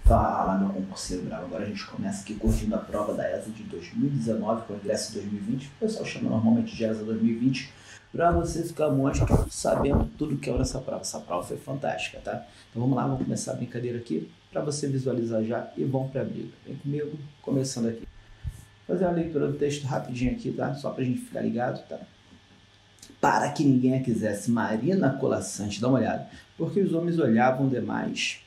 Fala, meu concurseiro bravo. Agora a gente começa aqui corrigindo a prova da ESA de 2019 com ingresso em 2020. O pessoal chama normalmente de ESA 2020 para você ficar muito sabendo tudo que é nessa prova. Essa prova foi fantástica, tá? Então vamos lá, vamos começar a brincadeira aqui para você visualizar já e vamos para a briga. Vem comigo, começando aqui. Vou fazer uma leitura do texto rapidinho aqui, tá? Só para a gente ficar ligado, tá? Para que ninguém a quisesse, Marina Colaçante, dá uma olhada, porque os homens olhavam demais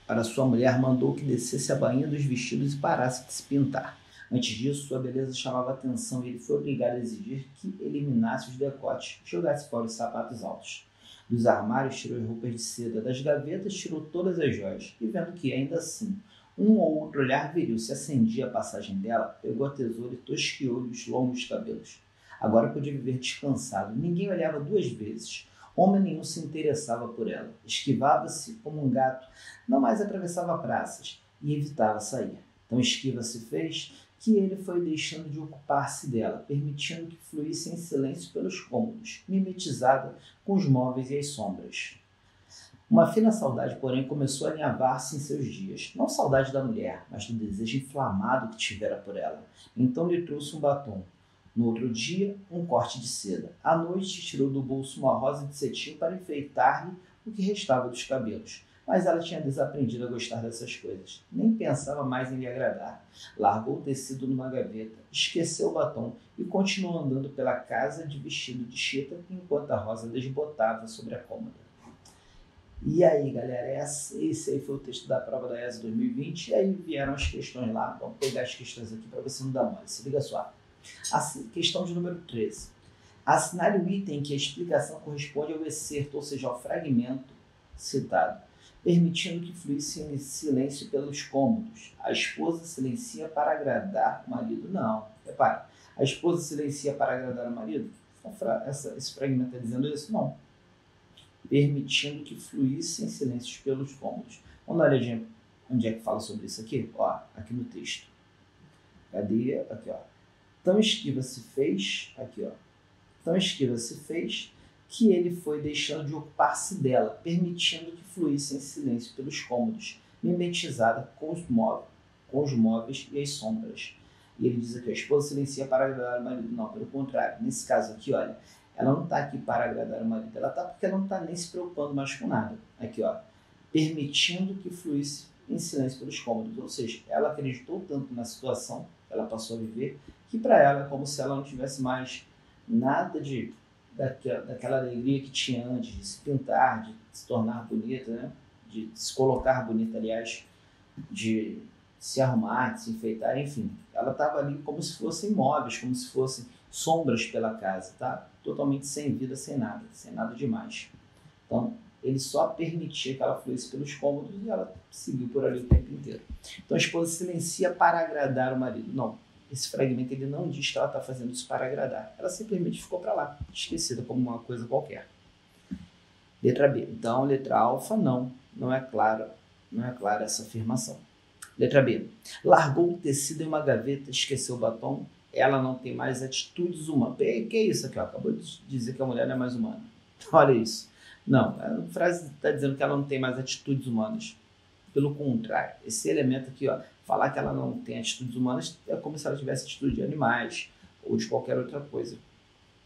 para sua mulher, mandou que descesse a bainha dos vestidos e parasse de se pintar. Antes disso, sua beleza chamava atenção e ele foi obrigado a exigir que eliminasse os decotes, jogasse fora os sapatos altos. Dos armários tirou as roupas de seda, das gavetas tirou todas as joias, e vendo que, ainda assim, um ou outro olhar viril se acendia a passagem dela, pegou a tesoura e tosquiou-lhe os longos cabelos. Agora podia viver descansado, ninguém olhava duas vezes. Homem nenhum se interessava por ela. Esquivava-se como um gato, não mais atravessava praças e evitava sair. Tão esquiva se fez que ele foi deixando de ocupar-se dela, permitindo que fluísse em silêncio pelos cômodos, mimetizada com os móveis e as sombras. Uma fina saudade, porém, começou a alinhavar-se em seus dias. Não saudade da mulher, mas do desejo inflamado que tivera por ela. Então lhe trouxe um batom. No outro dia, um corte de seda. À noite, tirou do bolso uma rosa de cetim para enfeitar-lhe o que restava dos cabelos. Mas ela tinha desaprendido a gostar dessas coisas. Nem pensava mais em lhe agradar. Largou o tecido numa gaveta, esqueceu o batom e continuou andando pela casa de vestido de chita enquanto a rosa desbotava sobre a cômoda. E aí, galera, esse aí foi o texto da prova da ESA 2020. E aí vieram as questões lá. Vamos pegar as questões aqui para você não dar mole. Se liga só. Questão de número 13. Assinale o item em que a explicação corresponde ao excerto, ou seja, ao fragmento citado, permitindo que fluísse em silêncio pelos cômodos. A esposa silencia para agradar o marido. Não, repara. A esposa silencia para agradar o marido? Esse fragmento está dizendo isso? Não. Permitindo que fluísse em silêncio pelos cômodos. Vamos dar uma olhadinha onde é que fala sobre isso aqui? Ó, aqui no texto. Cadê? Aqui, ó. Tão esquiva se fez, aqui ó, tão esquiva se fez que ele foi deixando de ocupar-se dela, permitindo que fluísse em silêncio pelos cômodos, mimetizada com os móveis e as sombras. E ele diz aqui, a esposa silencia para agradar o marido. Não, pelo contrário, nesse caso aqui, olha, ela não está aqui para agradar o marido, ela está porque ela não está nem se preocupando mais com nada. Aqui ó, permitindo que fluísse em silêncio pelos cômodos, ou seja, ela acreditou tanto na situação que ela passou a viver, que para ela é como se ela não tivesse mais nada daquela alegria que tinha antes de se pintar, de se tornar bonita, né? De se colocar bonita, aliás, de se arrumar, de se enfeitar, enfim. Ela estava ali como se fossem móveis, como se fossem sombras pela casa, tá? Totalmente sem vida, sem nada demais. Então, ele só permitia que ela fluísse pelos cômodos e ela seguiu por ali o tempo inteiro. Então, a esposa silencia para agradar o marido. Não. Esse fragmento ele não diz que ela está fazendo isso para agradar. Ela simplesmente ficou para lá, esquecida como uma coisa qualquer. Letra B. Então, letra alfa, não é clara essa afirmação. Letra B. Largou o tecido em uma gaveta, esqueceu o batom. Ela não tem mais atitudes humanas. Que é isso aqui? Ó? Acabou de dizer que a mulher não é mais humana. Olha isso. Não, a frase está dizendo que ela não tem mais atitudes humanas. Pelo contrário, esse elemento aqui, ó, falar que ela não tem atitudes humanas é como se ela tivesse atitude de animais ou de qualquer outra coisa.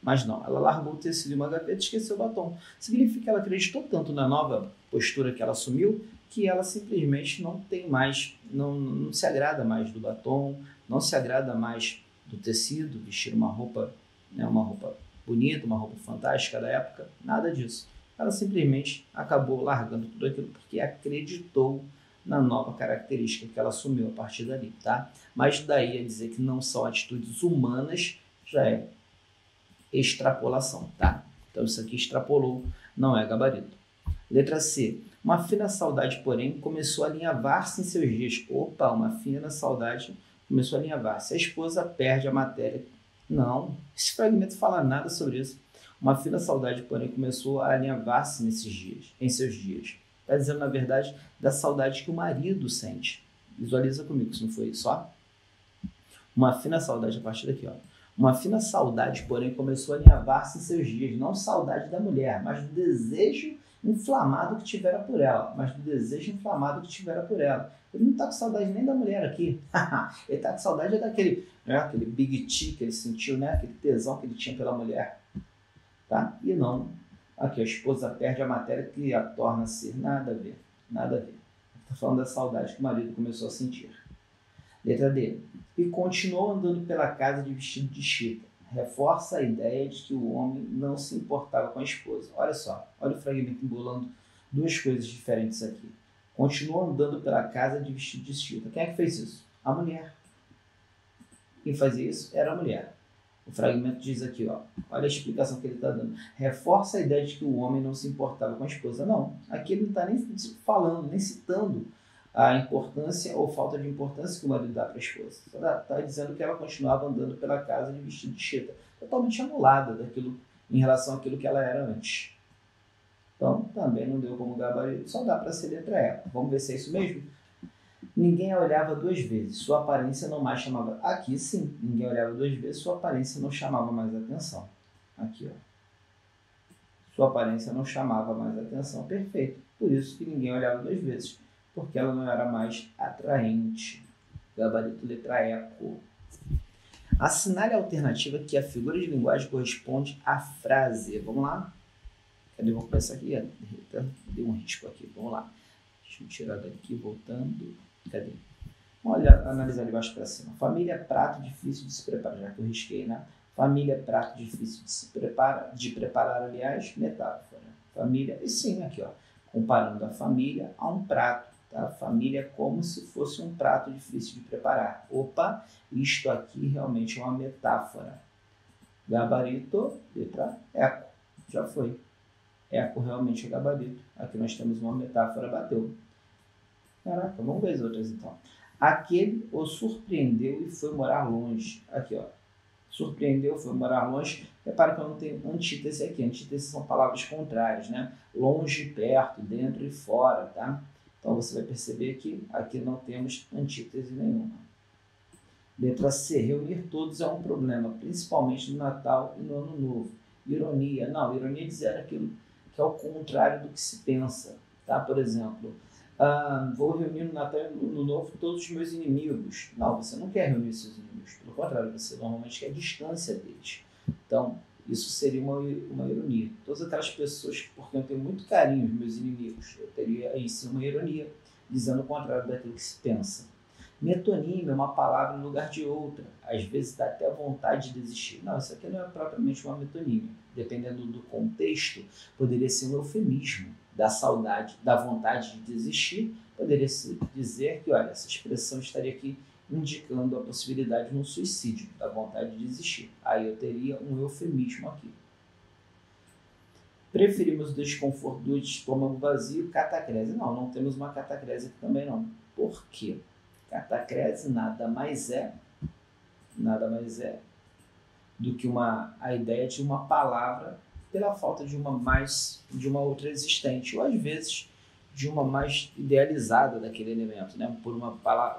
Mas não, ela largou o tecido em uma gaveta e esqueceu o batom. Significa que ela acreditou tanto na nova postura que ela assumiu que ela simplesmente não tem mais, não se agrada mais do batom, não se agrada mais do tecido, vestir uma roupa, né, uma roupa bonita, uma roupa fantástica da época, nada disso. Ela simplesmente acabou largando tudo aquilo porque acreditou na nova característica que ela assumiu a partir dali, tá? Mas daí a dizer que não são atitudes humanas já é extrapolação, tá? Então isso aqui extrapolou, não é gabarito. Letra C. Uma fina saudade, porém, começou a alinhavar-se em seus dias. Opa, uma fina saudade começou a alinhavar-se. A esposa perde a matéria. Não, esse fragmento fala nada sobre isso. Uma fina saudade, porém, começou a alinhavar-se em seus dias. Está dizendo, na verdade, da saudade que o marido sente. Visualiza comigo, se não foi isso, ó. Uma fina saudade, a partir daqui, ó. Uma fina saudade, porém, começou a alinhavar-se em seus dias. Não saudade da mulher, mas do desejo inflamado que tivera por ela, mas do desejo inflamado que tivera por ela. Ele não está com saudade nem da mulher aqui. Ele está com saudade daquele, né, aquele big T que ele sentiu, né, aquele tesão que ele tinha pela mulher. Tá? E não, aqui a esposa perde a matéria que a torna ser nada a ver, nada a ver. Está falando da saudade que o marido começou a sentir. Letra D. E continuou andando pela casa de vestido de chita. Reforça a ideia de que o homem não se importava com a esposa. Olha só, olha o fragmento embolando duas coisas diferentes aqui. Continuou andando pela casa de vestido de chita. Quem é que fez isso? A mulher. Quem fazia isso era a mulher. O fragmento diz aqui, ó, olha a explicação que ele está dando. Reforça a ideia de que o homem não se importava com a esposa. Não, aqui ele não está nem falando, nem citando a importância ou falta de importância que o marido dá para a esposa. Está dizendo que ela continuava andando pela casa de vestido de chita, totalmente anulada daquilo, em relação àquilo que ela era antes. Então, também não deu como gabarito, só dá para ser letra E. Vamos ver se é isso mesmo? Ninguém a olhava duas vezes, sua aparência não mais chamava... Aqui sim, ninguém olhava duas vezes, sua aparência não chamava mais atenção. Aqui, ó. Sua aparência não chamava mais atenção, perfeito. Por isso que ninguém olhava duas vezes, porque ela não era mais atraente. Gabarito letra E. Assinale a alternativa que a figura de linguagem corresponde à frase. Vamos lá? Cadê? Vamos começar aqui. Deu um risco aqui. Vamos lá. Deixa eu tirar daqui, voltando. Cadê? Vamos olhar, analisar de baixo para cima. Família é prato difícil de se preparar, já que eu risquei, né? Família é prato difícil de preparar, aliás, metáfora. Família, e sim, aqui, ó, comparando a família a um prato, tá? Família é como se fosse um prato difícil de preparar. Opa, isto aqui realmente é uma metáfora. Gabarito, letra eco, já foi. Eco realmente é gabarito. Aqui nós temos uma metáfora, bateu. Caraca, vamos ver as outras então. Aquele o surpreendeu e foi morar longe. Aqui, ó. Surpreendeu, foi morar longe. Repara que eu não tenho antítese aqui. Antítese são palavras contrárias, né? Longe, perto, dentro e fora, tá? Então você vai perceber que aqui não temos antítese nenhuma. Letra C. Reunir todos é um problema, principalmente no Natal e no Ano Novo. Ironia. Não, ironia é dizer aquilo que é o contrário do que se pensa, tá? Por exemplo, vou reunir no Natal e no Ano Novo todos os meus inimigos. Não, você não quer reunir seus inimigos, pelo contrário, você normalmente quer a distância deles. Então, isso seria uma ironia. Todas aquelas pessoas por quem eu tenho muito carinho, os meus inimigos, eu teria aí sim uma ironia, dizendo o contrário daquilo que se pensa. Metonímia é uma palavra no lugar de outra. Às vezes dá até vontade de desistir. Não, isso aqui não é propriamente uma metonímia. Dependendo do contexto, poderia ser um eufemismo da saudade, da vontade de desistir. Poderia se dizer que, olha, essa expressão estaria aqui indicando a possibilidade de um suicídio, da vontade de desistir. Aí eu teria um eufemismo aqui. Preferimos o desconforto do estômago vazio, catacrese. Não temos uma catacrese aqui também não. Por quê? Catacrese nada mais é do que a ideia de uma palavra pela falta de uma outra existente, ou às vezes de uma mais idealizada daquele elemento, né?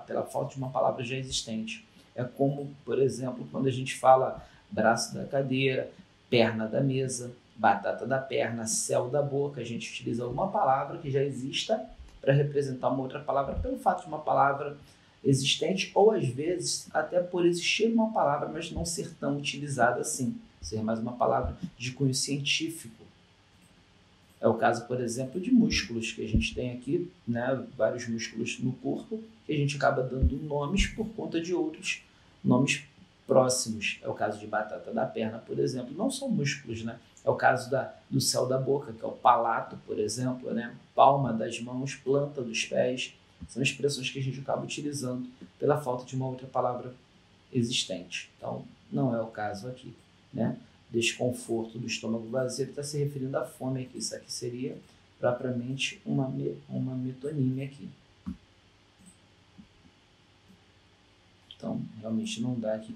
Pela falta de uma palavra já existente. É como, por exemplo, quando a gente fala braço da cadeira, perna da mesa, batata da perna, céu da boca, a gente utiliza uma palavra que já exista para representar uma outra palavra pelo fato de uma palavra existente, ou às vezes até por existir uma palavra, mas não ser tão utilizada assim, ser mais uma palavra de cunho científico. É o caso, por exemplo, de músculos, que a gente tem aqui, né, vários músculos no corpo, que a gente acaba dando nomes por conta de outros nomes próximos. É o caso de batata da perna, por exemplo. Não são músculos, né? É o caso do céu da boca, que é o palato, por exemplo, né? Palma das mãos, planta dos pés. São expressões que a gente acaba utilizando pela falta de uma outra palavra existente. Então, não é o caso aqui, né? Desconforto do estômago vazio, ele está se referindo à fome aqui. Isso aqui seria propriamente uma metonímia aqui. Então, realmente não dá aqui.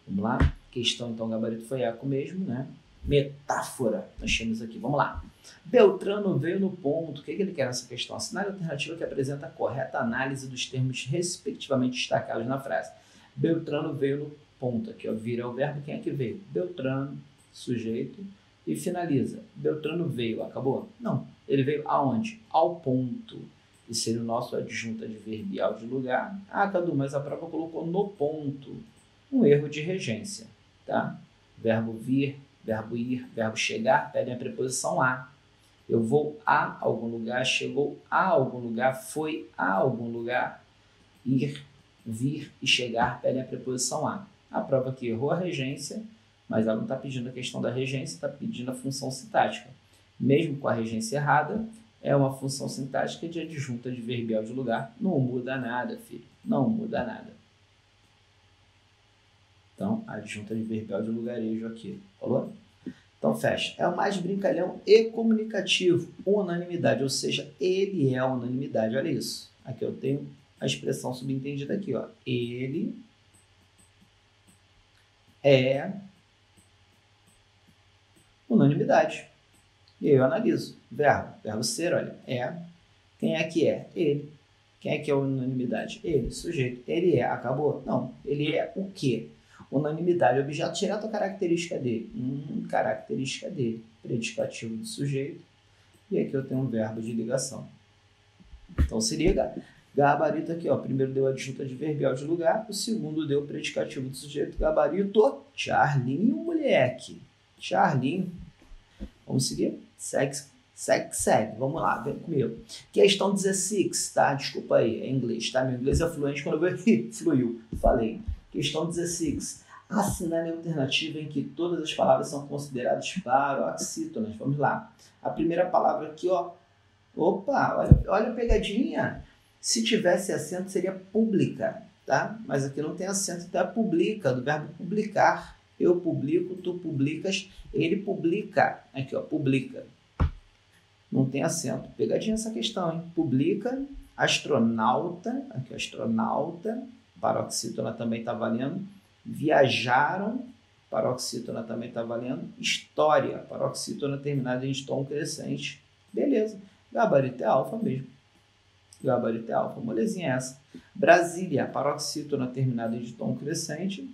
Vamos lá? Questão, então, gabarito foi eco mesmo, né? Metáfora, nós temos aqui. Vamos lá. Beltrano veio no ponto. O que ele quer nessa questão? Assinale a alternativa que apresenta a correta análise dos termos respectivamente destacados na frase. Beltrano veio no ponto. Aqui, ó, vira o verbo. Quem é que veio? Beltrano, sujeito, e finaliza. Beltrano veio, acabou? Não. Ele veio aonde? Ao ponto. E seria o nosso adjunto adverbial de lugar. Ah, Cadu, mas a prova colocou no ponto. Um erro de regência, tá? Verbo vir, verbo ir, verbo chegar, pedem a preposição a. Eu vou a algum lugar, chegou a algum lugar, foi a algum lugar. Ir, vir e chegar pedem a preposição a. A prova aqui errou a regência, mas ela não está pedindo a questão da regência, está pedindo a função sintática. Mesmo com a regência errada, é uma função sintática de adjunto adverbial de lugar. Não muda nada, filho. Não muda nada. Então, adjunto adverbial de lugarejo aqui. Falou? Então, fecha. É o mais brincalhão e comunicativo. Unanimidade, ou seja, ele é a unanimidade. Olha isso. Aqui eu tenho a expressão subentendida aqui, ó. Ele é unanimidade. E aí eu analiso. Verbo ser, olha, é. Quem é que é? Ele. Quem é que é unanimidade? Ele, sujeito. Ele é, acabou? Não. Ele é o quê? Unanimidade, objeto direto ou característica dele? Característica dele. Predicativo do sujeito. E aqui eu tenho um verbo de ligação. Então se liga. Gabarito aqui, ó. Primeiro deu adjunto adverbial de lugar. O segundo deu predicativo do sujeito. Gabarito. Charlinho, moleque. Charlinho. Vamos seguir? Segue. Vamos lá, vem comigo. Questão 16, tá? Desculpa aí, é inglês, tá? Meu inglês é fluente quando eu vejo. Fluiu, falei. Questão 16. Assinale a alternativa em que todas as palavras são consideradas paroxítonas. Vamos lá. A primeira palavra aqui, ó. Opa, olha a pegadinha. Se tivesse acento, seria pública, tá? Mas aqui não tem acento, então é publica, do verbo publicar. Eu publico, tu publicas, ele publica. Aqui, ó, publica. Não tem acento. Pegadinha essa questão, hein? Publica, astronauta, aqui, astronauta, paroxítona também está valendo. Viajaram, paroxítona também está valendo. História, paroxítona terminada em tom crescente. Beleza. Gabarito é alfa mesmo. Gabarito é alfa. Molezinha essa. Brasília, paroxítona terminada em tom crescente.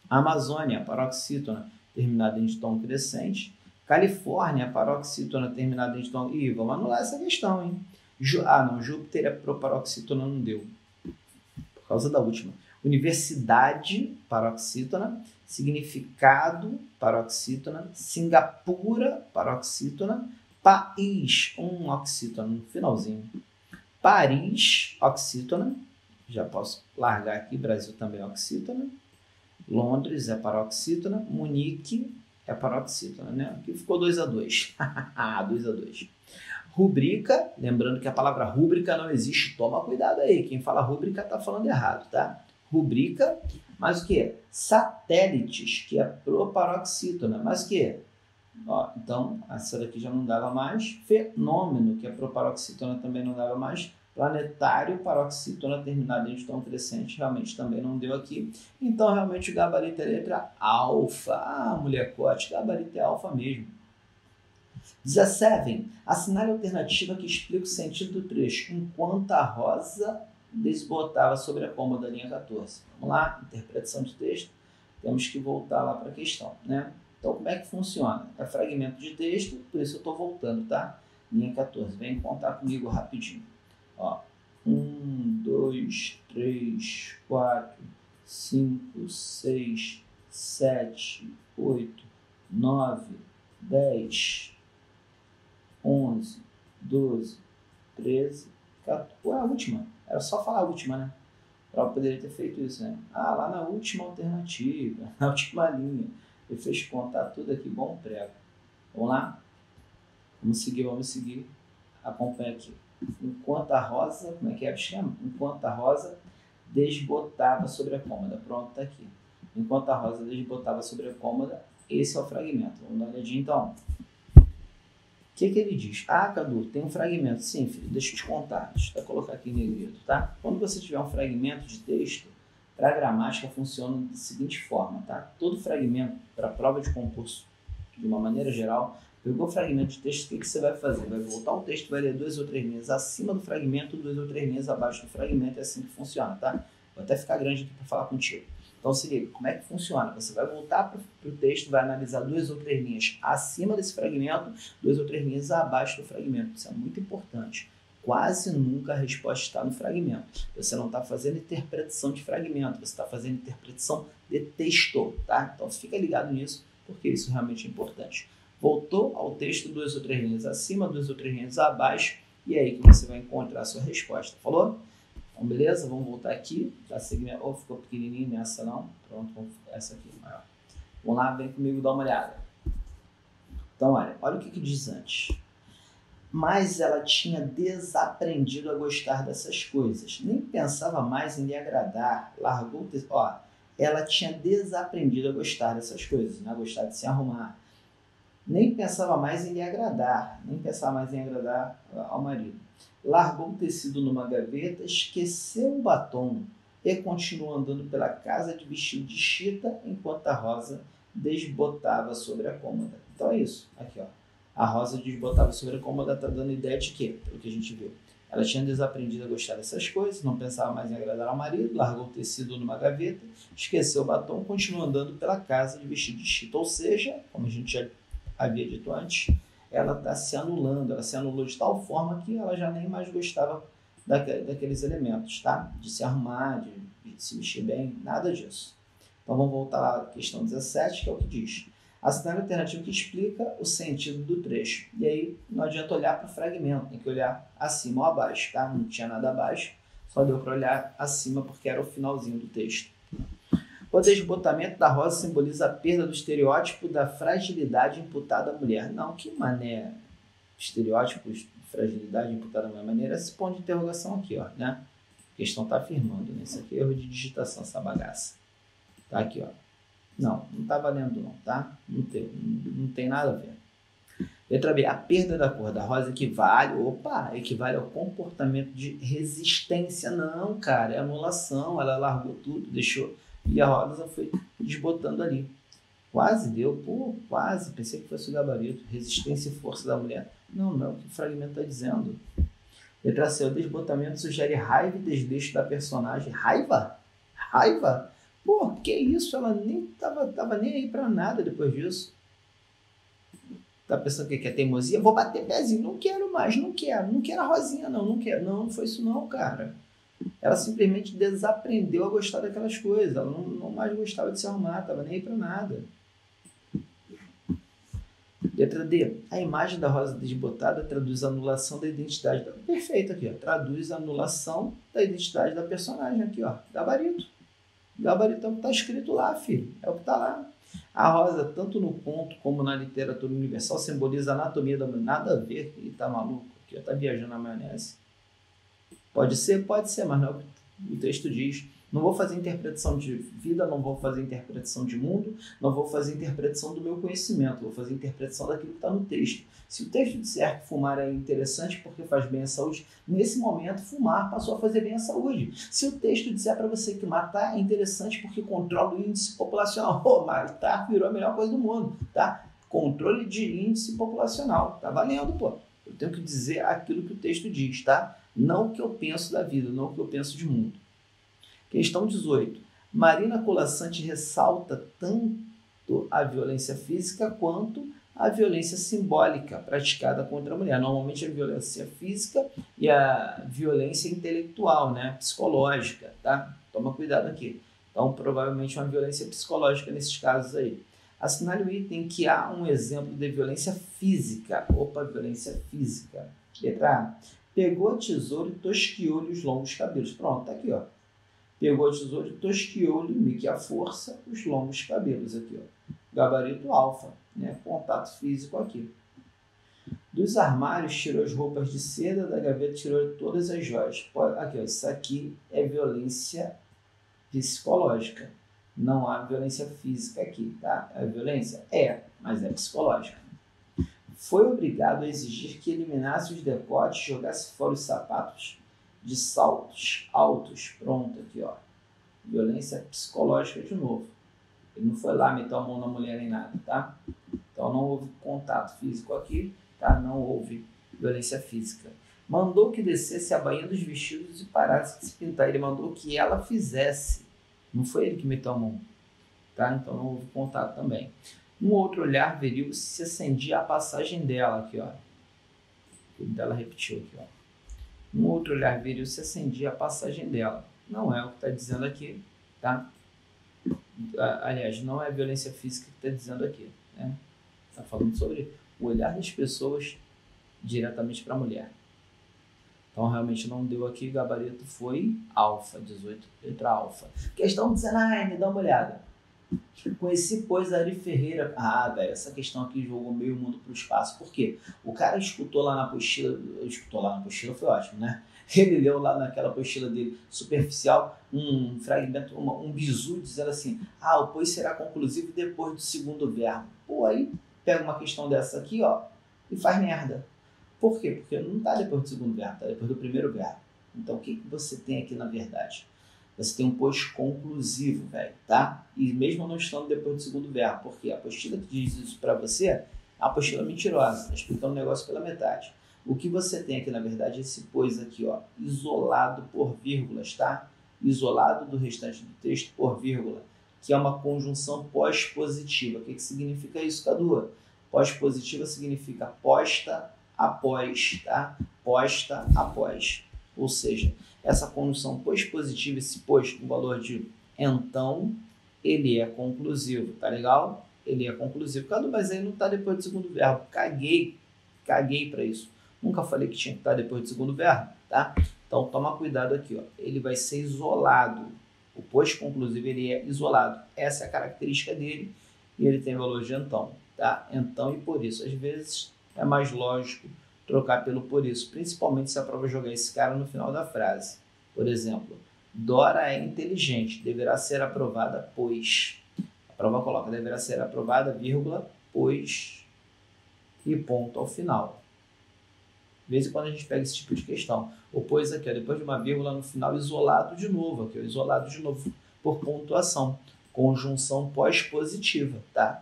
Amazônia, paroxítona terminada em tom crescente. Califórnia, paroxítona terminada em tom... Ih, vamos anular essa questão, hein? Júpiter é paroxítona, não deu. Por causa da última. Universidade, paroxítona. Significado, paroxítona. Singapura, paroxítona. País, oxítona no finalzinho. Paris, oxítona. Já posso largar aqui, Brasil também é oxítona. Londres é paroxítona. Munique é paroxítona, né? Aqui ficou 2-2. 2-2. Rubrica, lembrando que a palavra rúbrica não existe, toma cuidado aí. Quem fala rúbrica está falando errado, tá? Rubrica, mas o que? Satélites, que é proparoxítona, mas o que? Ó, então, essa daqui já não dava mais. Fenômeno, que é proparoxítona, também não dava mais. Planetário, paroxítona terminada em tom crescente, realmente também não deu aqui. Então, realmente, o gabarito é letra alfa. Ah, molecote, gabarito é alfa mesmo. 17. Assinale a alternativa que explica o sentido do trecho. Enquanto a Rosa desbotava sobre a cômoda, linha 14. Vamos lá, interpretação de texto. Temos que voltar lá para a questão, né? Então, como é que funciona? É fragmento de texto, por isso eu estou voltando, tá? Linha 14. Vem contar comigo rapidinho. Ó, 1, 2, 3, 4, 5, 6, 7, 8, 9, 10, 11, 12, 13, 14. Ué, a última. Era só falar a última, né? Eu poderia ter feito isso, né? Ah, lá na última alternativa, na última linha. Ele fez contar tudo aqui, bom prego. Vamos lá? Vamos seguir. Acompanha aqui. Enquanto a Rosa, como é que é? Chama? Enquanto a Rosa desbotava sobre a cômoda. Pronto, tá aqui. Enquanto a Rosa desbotava sobre a cômoda, esse é o fragmento. Vamos dar uma olhadinha então. O que ele diz? Ah, Cadu, tem um fragmento. Sim, filho, deixa eu te contar. Deixa eu colocar aqui em negrito, tá? Quando você tiver um fragmento de texto, para a gramática funciona da seguinte forma, tá? Todo fragmento, para prova de concurso, de uma maneira geral, pegou o fragmento de texto, o que você vai fazer? Vai voltar o texto, vai ler 2 ou 3 linhas acima do fragmento, 2 ou 3 linhas abaixo do fragmento, é assim que funciona, tá? Vou até ficar grande aqui para falar contigo. Então se liga, como é que funciona? Você vai voltar para o texto, vai analisar 2 ou 3 linhas acima desse fragmento, 2 ou 3 linhas abaixo do fragmento. Isso é muito importante. Quase nunca a resposta está no fragmento. Você não está fazendo interpretação de fragmento, você está fazendo interpretação de texto, tá? Então fica ligado nisso, porque isso realmente é importante. Voltou ao texto, 2 ou 3 linhas acima, 2 ou 3 linhas abaixo, e é aí que você vai encontrar a sua resposta. Falou? Então, beleza? Vamos voltar aqui. Dá segmento. Oh, ficou pequenininho nessa não. Pronto, vamos essa aqui maior. Vamos lá, vem comigo dar uma olhada. Então, olha o que diz antes. Mas ela tinha desaprendido a gostar dessas coisas. Nem pensava mais em lhe agradar. Largou o texto. Ó, ela tinha desaprendido a gostar dessas coisas, né? A gostar de se arrumar. Nem pensava mais em lhe agradar. Nem pensava mais em agradar ao marido. Largou o tecido numa gaveta, esqueceu o batom e continuou andando pela casa de vestido de chita enquanto a Rosa desbotava sobre a cômoda. Então é isso. Aqui, ó. A Rosa desbotava sobre a cômoda, está dando ideia de quê? Pelo que a gente viu. Ela tinha desaprendido a gostar dessas coisas, não pensava mais em agradar ao marido, largou o tecido numa gaveta, esqueceu o batom, continuou andando pela casa de vestido de chita. Ou seja, como a gente já havia dito antes, ela está se anulando, ela se anulou de tal forma que ela já nem mais gostava daqueles elementos, tá? De se arrumar, de se vestir bem, nada disso. Então vamos voltar à questão 17, que é o que diz. Assinale a alternativa que explica o sentido do trecho. E aí não adianta olhar para o fragmento, tem que olhar acima ou abaixo, tá? Não tinha nada abaixo, só deu para olhar acima porque era o finalzinho do texto. O desbotamento da Rosa simboliza a perda do estereótipo da fragilidade imputada à mulher. Não, que mané estereótipos de fragilidade imputada à mulher. Maneira esse ponto de interrogação aqui, ó, né? A questão está afirmando, né? Isso aqui é erro de digitação, essa bagaça. Tá aqui, ó. Não está valendo não, tá? Não tem nada a ver. Letra B. A perda da cor da rosa equivale ao comportamento de resistência. Não, cara, é anulação. Ela largou tudo, deixou... E a rosa foi desbotando ali. Quase deu, quase. Pensei que fosse o gabarito. Resistência e força da mulher. Não é o que o fragmento está dizendo. Letra C. O desbotamento sugere raiva e desleixo da personagem. Raiva? Que isso? Ela nem tava nem aí pra nada depois disso. Tá pensando que é teimosia? Vou bater pezinho. Não quero mais, não quero a Rosinha, não quero. Não foi isso não, cara. Ela simplesmente desaprendeu a gostar daquelas coisas. Ela não mais gostava de se arrumar, tava nem aí pra nada. Letra D. A imagem da rosa desbotada traduz a anulação da identidade. Perfeito aqui, ó. Traduz a anulação da identidade da personagem aqui, ó. Gabarito. Gabarito é o que está escrito lá, filho. É o que está lá. A rosa, tanto no conto como na literatura universal, simboliza a anatomia da mulher. Nada a ver. Ele tá maluco aqui, ó. Tá viajando na maionese. Pode ser, mas não é o que o texto diz. Não vou fazer interpretação de vida, não vou fazer interpretação de mundo, não vou fazer interpretação do meu conhecimento, vou fazer interpretação daquilo que está no texto. Se o texto disser que fumar é interessante porque faz bem à saúde, nesse momento fumar passou a fazer bem à saúde. Se o texto disser para você que matar é interessante porque controla o índice populacional, matar virou a melhor coisa do mundo, tá? Controle de índice populacional, tá valendo, pô. Eu tenho que dizer aquilo que o texto diz, tá? Não o que eu penso da vida, não o que eu penso de mundo. Questão 18. Marina Colasanti ressalta tanto a violência física quanto a violência simbólica praticada contra a mulher. Normalmente a violência física e a violência intelectual, né? Psicológica, tá? Toma cuidado aqui. Então, provavelmente uma violência psicológica nesses casos aí. Assinale o item que há um exemplo de violência física. Violência física. Letra A. Pegou a tesoura e tosquiou-lhe os longos cabelos. Pronto, tá aqui, ó. Pegou a tesoura e tosquiou-lhe, meio que a força, os longos cabelos aqui, ó. Gabarito alfa, né? Contato físico aqui. Dos armários, tirou as roupas de seda, da gaveta tirou todas as joias. Aqui, ó, isso aqui é violência psicológica. Não há violência física aqui, tá? A violência mas é psicológica. Foi obrigado a exigir que eliminasse os decotes, jogasse fora os sapatos de saltos altos. Pronto, aqui, ó. Violência psicológica de novo. Ele não foi lá meter a mão na mulher nem nada, tá? Então não houve contato físico aqui, tá? Não houve violência física. Mandou que descesse a bainha dos vestidos e parasse de se pintar. Ele mandou que ela fizesse. Não foi ele que meteu a mão, tá? Então não houve contato também. Um outro olhar viril se acendia a passagem dela, aqui, ó. O dela repetiu aqui, ó. Um outro olhar viril se acendia a passagem dela. Não é o que está dizendo aqui, tá? Aliás, não é a violência física que está dizendo aqui, né? Está falando sobre o olhar das pessoas diretamente para a mulher. Então, realmente não deu aqui, gabarito foi alfa, 18, letra alfa. Questão 19, me dá uma olhada. Conheci, pois, Ari Ferreira. Ah, velho, essa questão aqui jogou meio mundo pro espaço. Por quê? O cara escutou lá na apostila foi ótimo, né? Ele leu lá naquela apostila dele, superficial, um fragmento, um bizu, dizendo assim, o pois será conclusivo depois do segundo verbo. Pô, aí pega uma questão dessa aqui, ó, e faz merda. Por quê? Porque não está depois do segundo verbo, está depois do primeiro verbo. Então, o que você tem aqui na verdade? Você tem um pois conclusivo, velho, tá? E mesmo não estando depois do segundo verbo, porque a apostila que diz isso para você é a apostila mentirosa, está explicando o negócio pela metade. O que você tem aqui, na verdade, é esse pois aqui, ó, isolado por vírgulas, tá? Isolado do restante do texto por vírgula, que é uma conjunção pós-positiva. O que significa isso, Cadu? Pós-positiva significa posta após, tá? Posta após. Ou seja, essa conjunção pós-positiva, esse pós com valor de então, ele é conclusivo, tá legal? Ele é conclusivo. Cadu, mas aí não tá depois do segundo verbo. Caguei para isso. Nunca falei que tinha que estar depois do segundo verbo, tá? Então, toma cuidado aqui, ó. Ele vai ser isolado. O pós-conclusivo, ele é isolado. Essa é a característica dele e ele tem valor de então, tá? Então e por isso. Às vezes é mais lógico trocar pelo por isso, principalmente se a prova jogar esse cara no final da frase. Por exemplo, Dora é inteligente, deverá ser aprovada, pois. A prova coloca, deverá ser aprovada, vírgula, pois, e ponto ao final. De vez em quando a gente pega esse tipo de questão. O pois aqui, ó, depois de uma vírgula no final, isolado de novo, aqui, ó, isolado de novo, por pontuação. Conjunção pós-positiva, tá?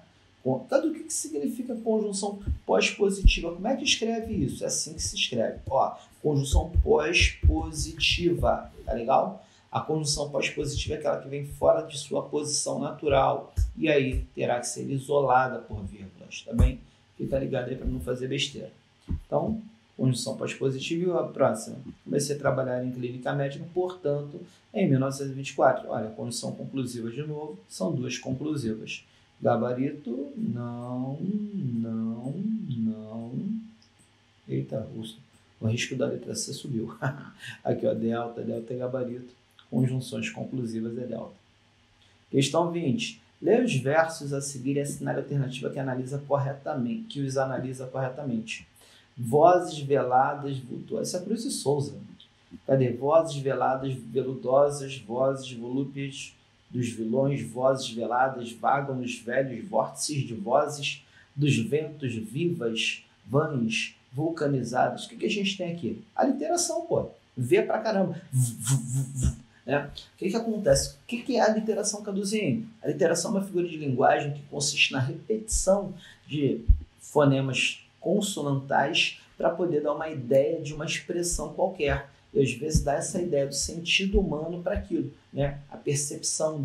Cadu, o que significa conjunção pós-positiva? Como é que escreve isso? É assim que se escreve. Ó, conjunção pós-positiva, tá legal? A conjunção pós-positiva é aquela que vem fora de sua posição natural. E aí terá que ser isolada por vírgulas, tá bem? Fica ligado aí para não fazer besteira. Então, conjunção pós-positiva e a próxima. Comecei a trabalhar em clínica médica, portanto, em 1924. Olha, conjunção conclusiva de novo, são duas conclusivas. Gabarito, não. Eita, o risco da letra C subiu. Aqui, ó, delta é gabarito. Conjunções conclusivas é delta. Questão 20. Leia os versos a seguir e assinale a alternativa que os analisa corretamente. Vozes veladas, vultuosas. Isso é Cruz e Souza. Cadê? Vozes veladas, veludosas, vozes volúpeas dos vilões, vozes veladas, vagam nos velhos vórtices de vozes, dos ventos vivas, vãs, vulcanizados. O que a gente tem aqui? A literação, pô. Vê pra caramba. Né? O que acontece? O que é a literação, Caduzinho? A literação é uma figura de linguagem que consiste na repetição de fonemas consonantais para poder dar uma ideia de uma expressão qualquer. E às vezes dá essa ideia do sentido humano para aquilo, né? A percepção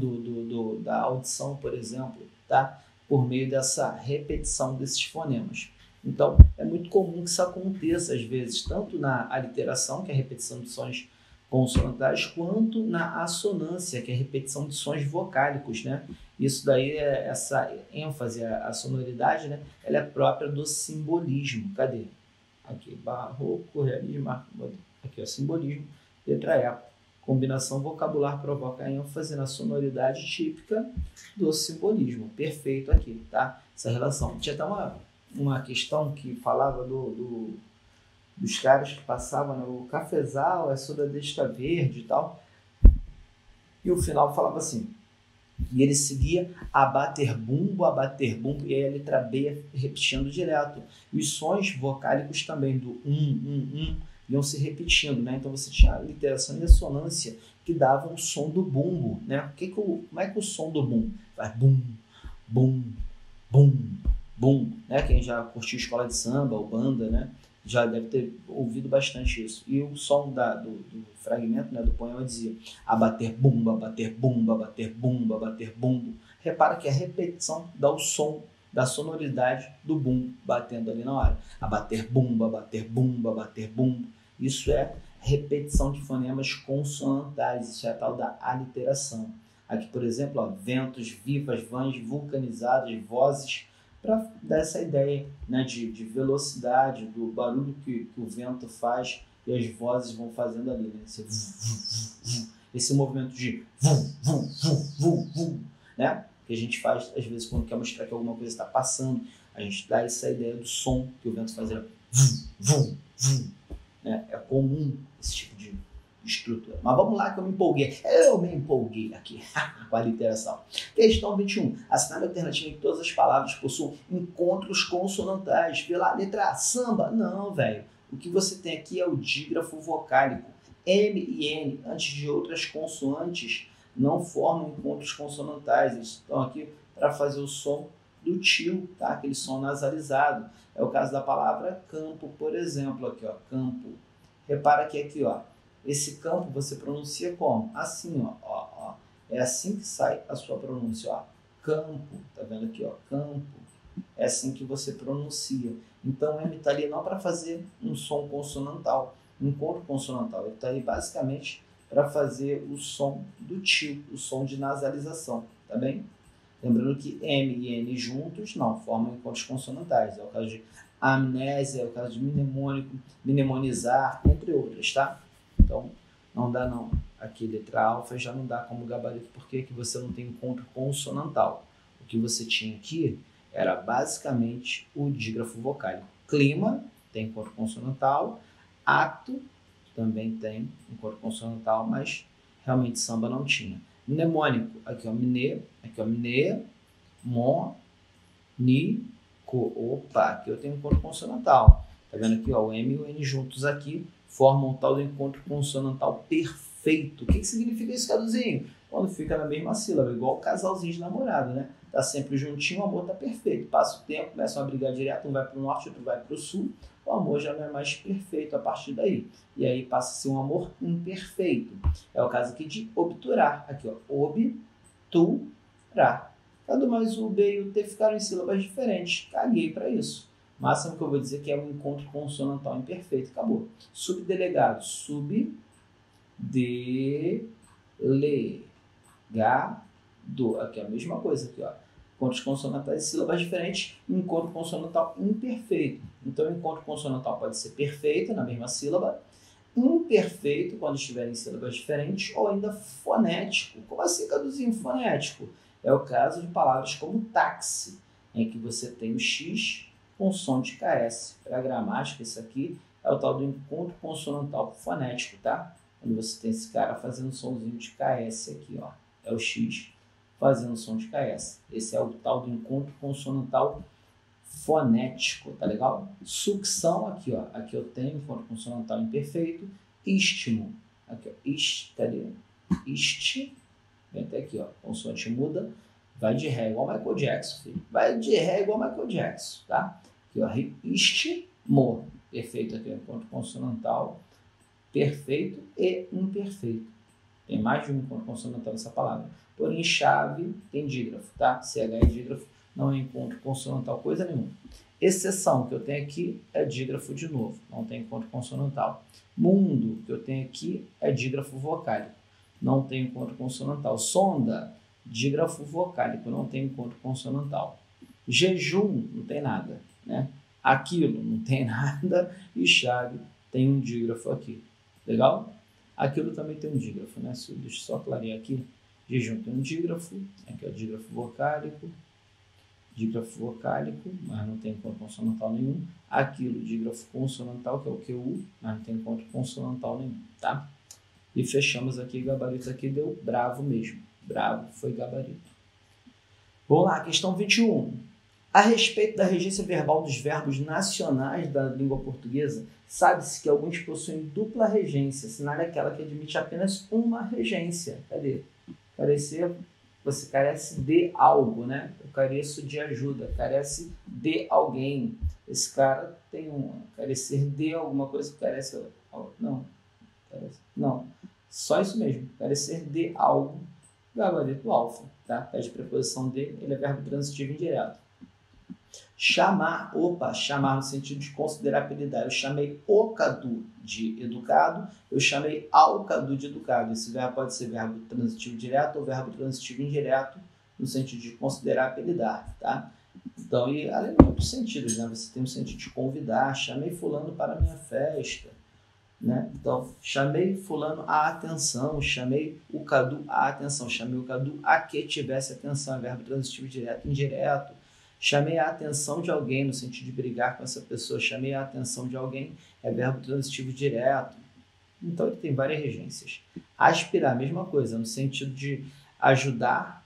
da audição, por exemplo, tá? Por meio dessa repetição desses fonemas. Então, é muito comum que isso aconteça, às vezes, tanto na aliteração, que é a repetição de sons consonantais, quanto na assonância, que é a repetição de sons vocálicos, né? Isso daí, essa ênfase, a sonoridade, né? Ela é própria do simbolismo. Cadê? Aqui, barroco, realismo, aqui, ó, simbolismo, letra E. Combinação vocabular provoca ênfase na sonoridade típica do simbolismo. Perfeito aqui, tá? Essa relação. Tinha até uma questão que falava dos caras que passavam no cafezal, a soldadesca verde e tal. E o final falava assim, e ele seguia a bater bumbo, e aí a letra B ia repetindo direto. E os sons vocálicos também do iam se repetindo, né? Então você tinha a literação e a assonância que davam o som do bumbo, né? Como é que o som do bumbo? Vai bum, bum, bum, bum, né? Quem já curtiu escola de samba ou banda, né? já deve ter ouvido bastante isso. E o som do fragmento, né, do poema dizia: abater bumba, bater bumba, bater bumba, bater bumbo. Repara que a repetição dá o som da sonoridade do bumbo batendo ali na hora. Abater bumba, bater bumba, bater bumbo. Isso é repetição de fonemas consonantais, isso é a tal da aliteração. Aqui, por exemplo, ó, ventos, vivas, vãs, vulcanizadas, vozes, para dar essa ideia, né, de velocidade, do barulho que o vento faz e as vozes vão fazendo ali, né? Esse movimento de né, que a gente faz às vezes quando quer mostrar que alguma coisa está passando, a gente dá essa ideia do som que o vento fazia, né? É comum esse tipo de estrutura. Mas vamos lá que eu me empolguei aqui com a literação. Questão 21. Assinale a alternativa em que todas as palavras possuam encontros consonantais. Pela letra A, samba? Não, velho. O que você tem aqui é o dígrafo vocálico. M e N, antes de outras consoantes, não formam encontros consonantais. Eles estão aqui para fazer o som do tio, tá? Aquele som nasalizado. É o caso da palavra campo, por exemplo. Aqui, ó, campo. Repara que aqui, ó, esse campo você pronuncia como? Assim, ó. É assim que sai a sua pronúncia, ó. Campo, tá vendo aqui, ó? Campo. É assim que você pronuncia. Então, o M está ali não para fazer um som consonantal, um encontro consonantal. Ele está ali basicamente para fazer o som do tio, o som de nasalização, tá bem? Lembrando que M e N juntos não formam encontros consonantais. É o caso de amnésia, é o caso de mnemônico, mnemonizar, entre outras, tá? Então, não dá não. Aqui, letra alfa já não dá como gabarito, porque aqui você não tem encontro consonantal. O que você tinha aqui era basicamente o dígrafo vocálico. Clima tem encontro consonantal, ato também tem encontro consonantal, mas realmente samba não tinha. Mnemônico, aqui ó, mne, mon, ni, co. Opa, aqui eu tenho encontro consonantal. Tá vendo aqui, ó, o M e o N juntos aqui formam o tal do encontro consonantal perfeito. O que significa isso, Caduzinho? Quando fica na mesma sílaba, igual o casalzinho de namorado, né? Tá sempre juntinho, o amor tá perfeito. Passa o tempo, começam a brigar direto, um vai para o norte, outro vai para o sul, o amor já não é mais perfeito a partir daí. E aí passa a ser um amor imperfeito. É o caso aqui de obturar. Aqui, ó, obturar. Cada mais o B e o T ficaram em sílabas diferentes. Caguei para isso. O máximo que eu vou dizer que é um encontro consonantal imperfeito. Acabou. Subdelegado. Subdelegado. Aqui é a mesma coisa. Aqui, ó. Encontros consonantais e sílabas diferentes. Encontro consonantal imperfeito. Então, o encontro consonantal pode ser perfeito na mesma sílaba, imperfeito quando estiver em sílabas diferentes, ou ainda fonético. Como assim, Caduzinho, fonético? É o caso de palavras como táxi, em que você tem o X com som de KS. Para a gramática, isso aqui é o tal do encontro consonantal fonético, tá? Quando você tem esse cara fazendo somzinho de KS aqui, ó. É o X fazendo som de KS. Esse é o tal do encontro consonantal fonético, tá legal? Sucção aqui, ó. Aqui eu tenho encontro consonantal imperfeito. Istmo. Aqui, ó. Cadê? Vem até aqui, ó. Consoante muda. Vai de Ré igual Michael Jackson, filho. Vai de Ré igual Michael Jackson, tá? Aqui, ó. Istmo. Perfeito aqui, ó. Encontro consonantal perfeito e imperfeito. Tem mais de um encontro consonantal nessa palavra. Porém, chave tem dígrafo, tá? CH é dígrafo, não é encontro consonantal coisa nenhuma. Exceção que eu tenho aqui é dígrafo de novo, não tem encontro consonantal. Mundo que eu tenho aqui é dígrafo vocálico, não tem encontro consonantal. Sonda, dígrafo vocálico, não tem encontro consonantal. Jejum, não tem nada, né? Aquilo, não tem nada. E chave tem um dígrafo aqui. Legal? Aquilo também tem um dígrafo, né? Deixa eu só clarear aqui. Jejum tem um dígrafo, aqui é o dígrafo vocálico, mas não tem encontro consonantal nenhum. Aquilo, dígrafo consonantal, que é o QU, mas não tem encontro consonantal nenhum, tá? E fechamos aqui, gabarito aqui deu bravo mesmo. Bravo foi gabarito. Vamos lá, questão 21. A respeito da regência verbal dos verbos nacionais da língua portuguesa, sabe-se que alguns possuem dupla regência, assinale aquela que admite apenas uma regência. Cadê? Parecer Você carece de algo, né? Eu careço de ajuda, carece de alguém. Esse cara tem carecer de alguma coisa, carece... Não, não. Só isso mesmo, carecer de algo, gabarito alfa, tá? Pede preposição de, ele é verbo transitivo indireto. Chamar, chamar no sentido de considerabilidade. Eu chamei o Cadu de educado, eu chamei ao Cadu de educado. Esse verbo pode ser verbo transitivo direto ou verbo transitivo indireto, no sentido de considerabilidade, tá? Então, e além de outros sentidos, né? Você tem o sentido de convidar, chamei fulano para a minha festa, né? Então, chamei fulano à atenção, chamei o Cadu à atenção, chamei o Cadu a que tivesse atenção, é verbo transitivo direto e indireto. Chamei a atenção de alguém, no sentido de brigar com essa pessoa. Chamei a atenção de alguém, é verbo transitivo direto. Então, ele tem várias regências. Aspirar, mesma coisa, no sentido de ajudar,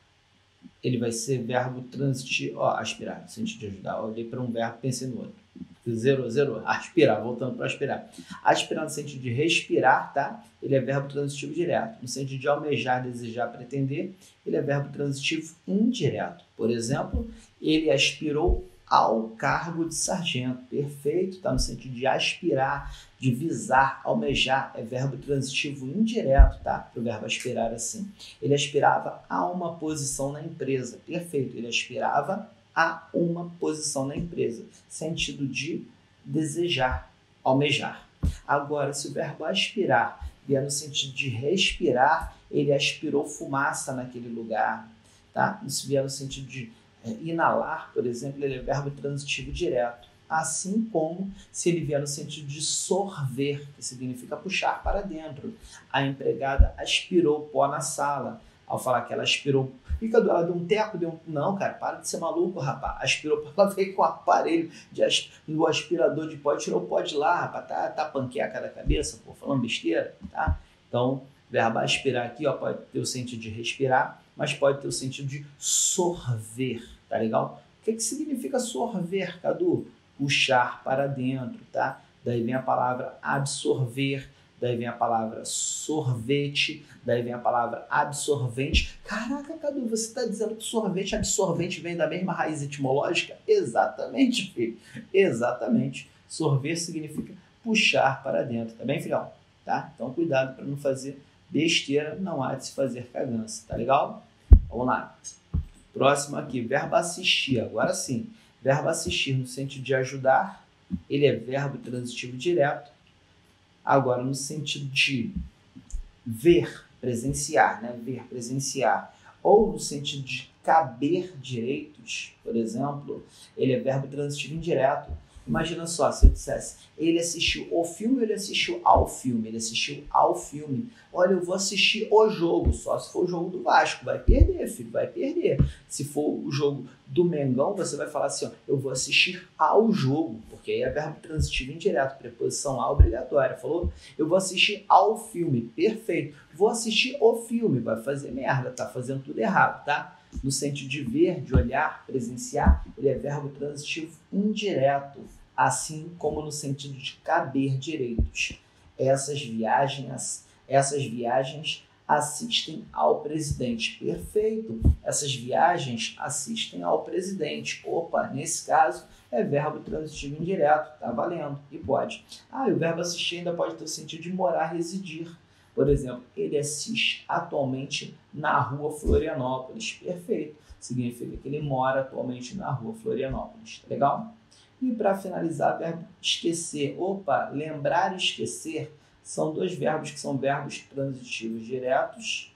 ele vai ser verbo transitivo... aspirar, no sentido de ajudar. Eu olhei para um verbo, pensei no outro. Zerou. Aspirar, voltando para aspirar. Aspirar no sentido de respirar, tá? Ele é verbo transitivo direto. No sentido de almejar, desejar, pretender, ele é verbo transitivo indireto. Por exemplo, ele aspirou ao cargo de sargento. Perfeito, tá? No sentido de aspirar, de visar, almejar, é verbo transitivo indireto, tá? Para o verbo aspirar assim. Ele aspirava a uma posição na empresa. Perfeito, ele aspirava a uma posição na empresa, sentido de desejar, almejar. Agora, se o verbo aspirar vier no sentido de respirar, ele aspirou fumaça naquele lugar, tá? Se vier no sentido de inalar, por exemplo, ele é verbo transitivo direto. Assim como se ele vier no sentido de sorver, que significa puxar para dentro. A empregada aspirou pó na sala. Ao falar que ela aspirou, ela deu um teco, Não, cara, para de ser maluco, rapaz. Aspirou, ela veio com o aparelho do aspirador de pó, tirou o pó de lá, rapaz, tá panqueca da cabeça, pô, falando besteira, tá? Então, verbo aspirar aqui, pode ter o sentido de respirar, mas pode ter o sentido de sorver, tá legal? O que significa sorver, Cadu? Puxar para dentro, tá? Daí vem a palavra absorver, daí vem a palavra sorvete, daí vem a palavra absorvente. Caraca, Cadu, você está dizendo que sorvete e absorvente vem da mesma raiz etimológica? Exatamente, filho. Exatamente. Sorver significa puxar para dentro, tá bem, filhão? Tá? Então, cuidado para não fazer besteira, não há de se fazer cagança, tá legal? Vamos lá. Próximo aqui, verbo assistir. Agora sim, verbo assistir no sentido de ajudar, ele é verbo transitivo direto. Agora, no sentido de ver, presenciar, né? Ver, presenciar. Ou no sentido de caber direitos, por exemplo, ele é verbo transitivo indireto. Imagina só, se eu dissesse, ele assistiu o filme ou ele assistiu ao filme? Ele assistiu ao filme. Olha, eu vou assistir o jogo, só se for o jogo do Vasco. Vai perder, filho, vai perder. Se for o jogo do Mengão, você vai falar assim, eu vou assistir ao jogo, porque aí é verbo transitivo indireto, preposição a obrigatória. Falou? Eu vou assistir ao filme. Perfeito. Vou assistir o filme. Vai fazer merda, tá fazendo tudo errado, tá? No sentido de ver, de olhar, presenciar, ele é verbo transitivo indireto, assim como no sentido de caber direitos. Essas viagens assistem ao presidente. Perfeito. Essas viagens assistem ao presidente. Nesse caso, é verbo transitivo indireto. Tá valendo. E pode. E o verbo assistir ainda pode ter o sentido de morar, residir. Por exemplo, ele assiste atualmente na rua Florianópolis. Perfeito. Significa que ele mora atualmente na rua Florianópolis. Tá legal? E para finalizar, verbo esquecer. Lembrar e esquecer são dois verbos que são verbos transitivos diretos.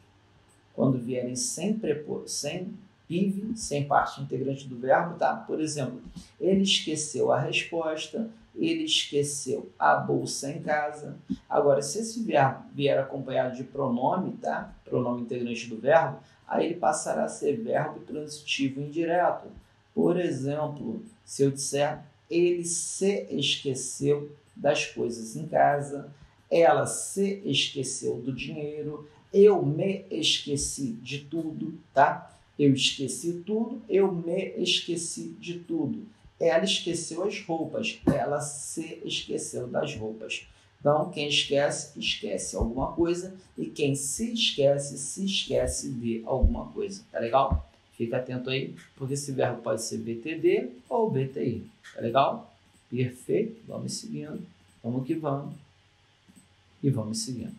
Quando vierem sem PIV, sem parte integrante do verbo, tá? Por exemplo, ele esqueceu a resposta, ele esqueceu a bolsa em casa. Agora, se esse verbo vier acompanhado de pronome, tá? Pronome integrante do verbo, aí ele passará a ser verbo transitivo indireto. Por exemplo, se eu disser, ele se esqueceu das coisas em casa, ela se esqueceu do dinheiro, eu me esqueci de tudo, tá? Eu esqueci tudo, eu me esqueci de tudo. Ela esqueceu as roupas, ela se esqueceu das roupas. Então, quem esquece, esquece alguma coisa. E quem se esquece de alguma coisa. Tá legal? Fica atento aí, porque esse verbo pode ser BTD ou BTI. Tá legal? Perfeito. Vamos seguindo. Vamos que vamos. E vamos seguindo.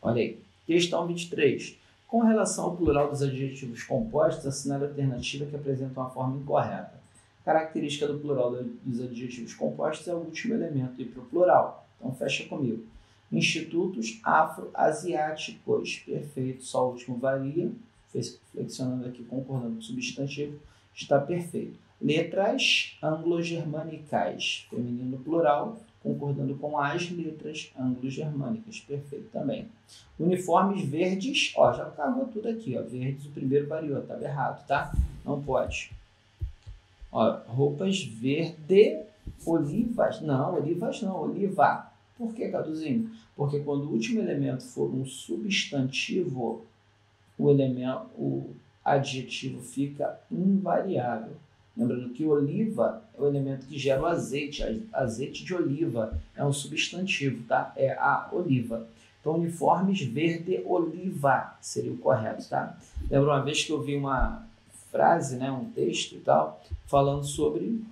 Olha aí. Questão 23. Com relação ao plural dos adjetivos compostos, assinale a alternativa que apresenta uma forma incorreta. Característica do plural dos adjetivos compostos é o último elemento ir para o plural. Então, fecha comigo. Institutos afro-asiáticos. Perfeito. Só o último varia. Flexionando aqui, concordando com o substantivo. Está perfeito. Letras anglo-germanicais. Feminino plural. Concordando com as letras anglo-germânicas. Perfeito também. Uniformes verdes. Ó, já cagou tudo aqui. Ó. Verdes, o primeiro variou. Estava errado, tá? Não pode. Ó, roupas verde, olivas. Não, olivas não. Oliva. Por que, Caduzinho? Porque quando o último elemento for um substantivo, o adjetivo fica invariável. Lembrando que oliva é o elemento que gera o azeite. Azeite de oliva é um substantivo, tá? É a oliva. Então, uniformes verde-oliva seria o correto, tá? Lembra uma vez que eu vi uma frase, né, um texto e tal, falando sobre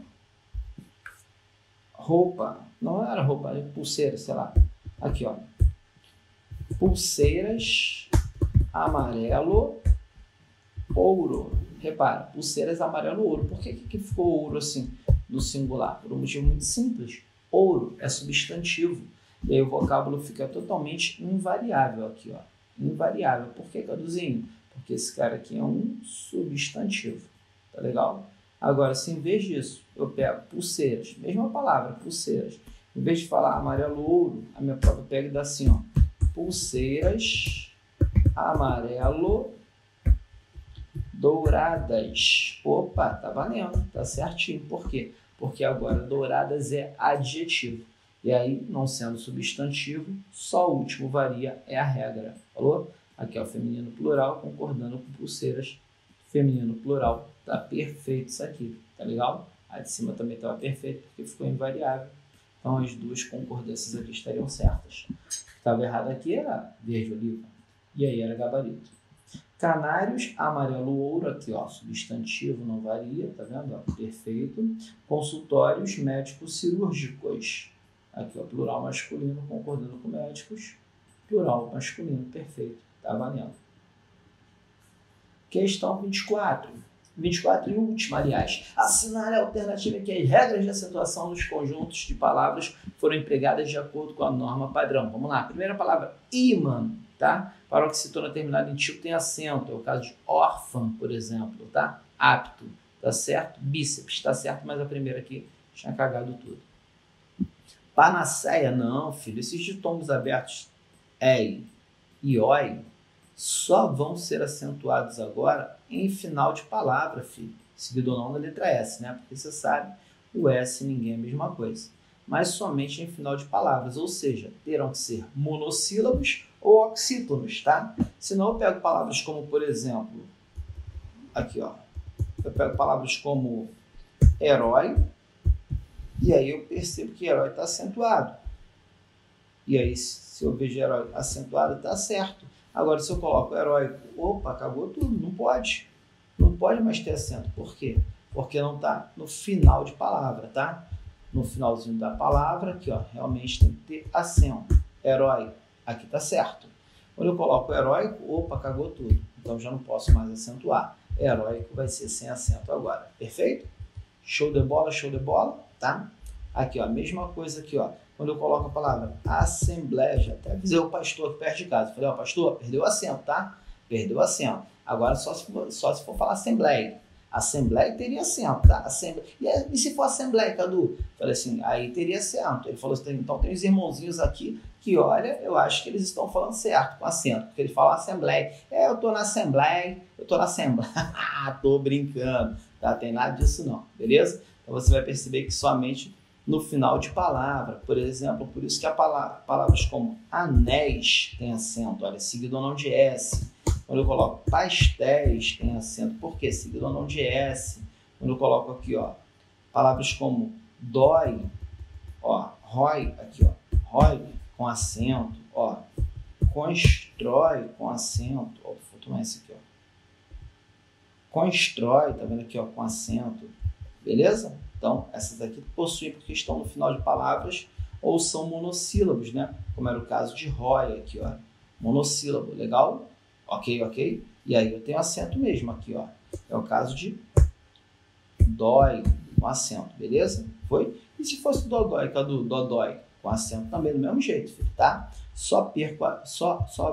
roupa. Não era roupa, era pulseira, sei lá. Aqui, ó. Pulseiras amarelo, ouro. Repara, pulseiras amarelo, ouro. Por que ficou ouro assim no singular? Por um motivo muito simples. Ouro é substantivo. E aí o vocábulo fica totalmente invariável aqui, ó. Invariável. Por que, Caduzinho? Porque esse cara aqui é um substantivo. Tá legal? Agora, se em vez disso eu pego pulseiras, mesma palavra, pulseiras, em vez de falar amarelo, ouro, a minha prova pega e dá assim, ó. Pulseiras amarelo douradas. Opa, tá valendo, tá certinho. Por quê? Porque agora douradas é adjetivo. E aí, não sendo substantivo, só o último varia, é a regra. Falou? Aqui é o feminino plural, concordando com pulseiras. Feminino plural, tá perfeito isso aqui, tá legal? A de cima também estava perfeito, porque ficou invariável. Então, as duas concordâncias aqui estariam certas. O que estava errado aqui era verde-oliva. E aí era gabarito. Canários, amarelo, ouro, aqui ó, substantivo não varia, tá vendo? Ó, perfeito. Consultórios médicos cirúrgicos, aqui ó, plural masculino, concordando com médicos, plural masculino, perfeito, tá valendo. Questão 24. 24 e última, aliás. Assinale a alternativa que as regras de acentuação dos conjuntos de palavras foram empregadas de acordo com a norma padrão. Vamos lá, primeira palavra, imã, tá? Para o que se torna terminado em tio tem acento, é o caso de órfã, por exemplo, tá? Apto, tá certo? Bíceps, tá certo, mas a primeira aqui tinha cagado tudo. Panaceia, não, filho, esses ditongos abertos, ei e oi, só vão ser acentuados agora em final de palavra, filho. Seguido ou não da letra S, né? Porque você sabe, o S ninguém é a mesma coisa. Mas somente em final de palavras, ou seja, terão que ser monossílabos ou oxítonos, tá? Senão eu pego palavras como, por exemplo, aqui ó, eu pego palavras como herói, e aí eu percebo que herói está acentuado. E aí, se eu vejo herói acentuado, está certo. Agora, se eu coloco heróico, opa, acabou tudo, não pode. Não pode mais ter acento. Por quê? Porque não está no final de palavra, tá? No finalzinho da palavra, aqui, ó, realmente tem que ter acento. Herói, aqui tá certo. Quando eu coloco heróico, opa, cagou tudo. Então, já não posso mais acentuar. Heróico vai ser sem acento agora. Perfeito? Show de bola, tá? Aqui, ó, mesma coisa aqui, ó. Quando eu coloco a palavra assembleia, já até avisei o pastor aqui perto de casa. Falei, ó, pastor, perdeu o acento, tá? Perdeu o acento. Agora, só se for falar assembleia. Assembleia teria acento, tá? Assembleia. E se for assembleia, Cadu? Falei assim, aí teria acento. Ele falou assim, então tem uns irmãozinhos aqui que, olha, eu acho que eles estão falando certo, com acento. Porque ele fala assembleia. Eu tô na assembleia. Tô brincando, tá? Tem nada disso não, beleza? Então você vai perceber que somente no final de palavra, por exemplo, por isso que palavras como anéis tem acento, olha, seguido ou não de S. Quando eu coloco pastéis tem acento, por quê? Seguido ou não de S. Quando eu coloco aqui, ó, palavras como dói, ó, rói, aqui, ó, ROI com acento, ó. Constrói com acento, ó, vou tomar esse aqui, ó. Constrói, tá vendo aqui, ó, com acento, beleza? Então, essas aqui possuem porque estão no final de palavras ou são monossílabos, né? Como era o caso de ROI aqui, ó. Monossílabo, legal? Ok, ok? E aí eu tenho acento mesmo aqui, ó. É o caso de dói com acento, beleza? Foi? E se fosse dodói, que é do dodói com acento também do mesmo jeito, filho, tá? Só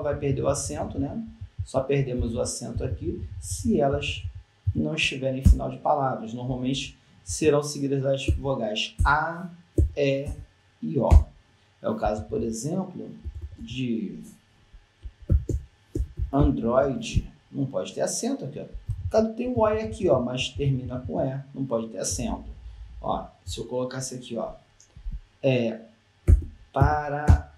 vai perder o acento, né? Só perdemos o acento aqui se elas não estiverem em final de palavras. Normalmente serão seguidas das vogais A, E e O. É o caso, por exemplo, de Android. Não pode ter acento aqui, ó. Cada tem o O aqui, ó, mas termina com E, não pode ter acento. Ó, se eu colocasse aqui, ó, paranoico,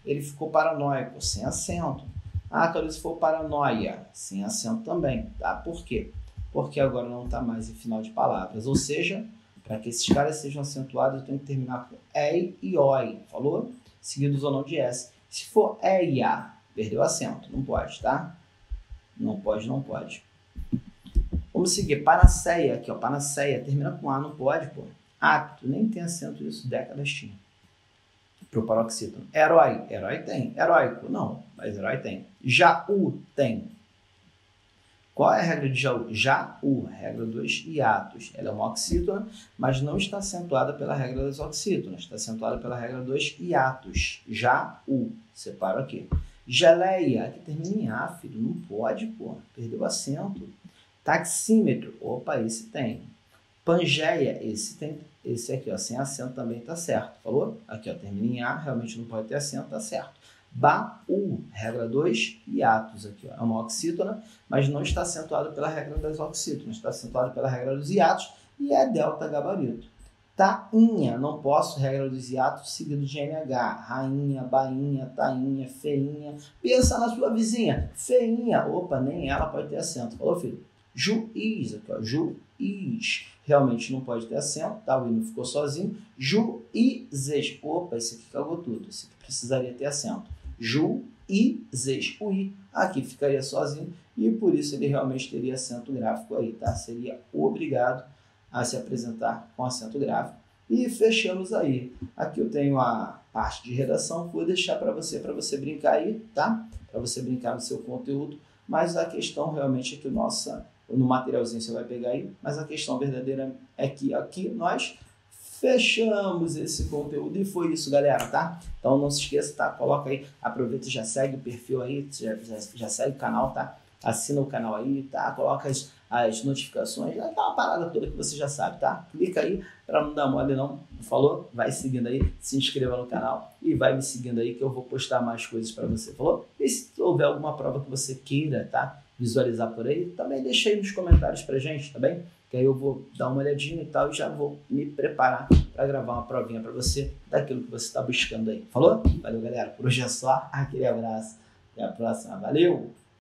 ele ficou paranoico, sem acento. Ah, Cadu, se for paranoia, sem acento também, tá? Por quê? Porque agora não está mais em final de palavras, ou seja, para que esses caras sejam acentuados, eu tenho que terminar com E e OI, falou? Seguidos ou não de S. Se for EIA, perdeu acento, não pode, tá? Não pode, não pode. Vamos seguir, panaceia aqui, ó, panaceia, termina com A, não pode, pô. Apto, nem tem acento isso, décadas tinha. Pro paroxítono. Herói, herói tem. Heróico, não, mas herói tem. Jaú tem. Qual é a regra de Jaú? Jaú, regra dos hiatos. Ela é uma oxítona, mas não está acentuada pela regra das oxítonas, está acentuada pela regra dos hiatos. Jaú, separo aqui. Geleia, que termina em A, filho, não pode, pô, perdeu o acento. Taxímetro, opa, esse tem. Pangeia, esse tem. Esse aqui, ó, sem acento também tá certo, falou? Aqui, ó, termina em A, realmente não pode ter acento, tá certo. Baú, regra 2, hiatos aqui, ó, é uma oxítona, mas não está acentuado pela regra das oxítonas, está acentuado pela regra dos hiatos e é delta gabarito. Tainha, não posso, regra dos hiatos, seguido de NH. Rainha, bainha, tainha, feinha. Pensa na sua vizinha, feinha. Opa, nem ela pode ter acento. Falou, filho? Juiz, aqui, ó, juiz. Realmente não pode ter acento, tá? O hino ficou sozinho. Juízes. Opa, esse aqui cagou tudo. Esse aqui precisaria ter acento. Juízes. O I aqui ficaria sozinho e por isso ele realmente teria acento gráfico aí, tá? Seria obrigado a se apresentar com acento gráfico. E fechamos aí. Aqui eu tenho a parte de redação, vou deixar para você brincar aí, tá? Para você brincar no seu conteúdo, mas a questão realmente é que no materialzinho você vai pegar aí, mas a questão verdadeira é que aqui nós fechamos esse conteúdo e foi isso, galera, tá? Então não se esqueça, tá? Coloca aí, aproveita e já segue o perfil aí, já segue o canal, tá? Assina o canal aí, tá? Coloca as notificações, já tá uma parada toda que você já sabe, tá? Clica aí para não dar mole não, falou? Vai seguindo aí, se inscreva no canal e vai me seguindo aí que eu vou postar mais coisas para você, falou? E se houver alguma prova que você queira, tá? Visualizar por aí, também deixa aí nos comentários pra gente, tá bem? Que aí eu vou dar uma olhadinha e tal e já vou me preparar para gravar uma provinha para você daquilo que você está buscando aí, falou? Valeu, galera, por hoje é só, aquele abraço, até a próxima, valeu!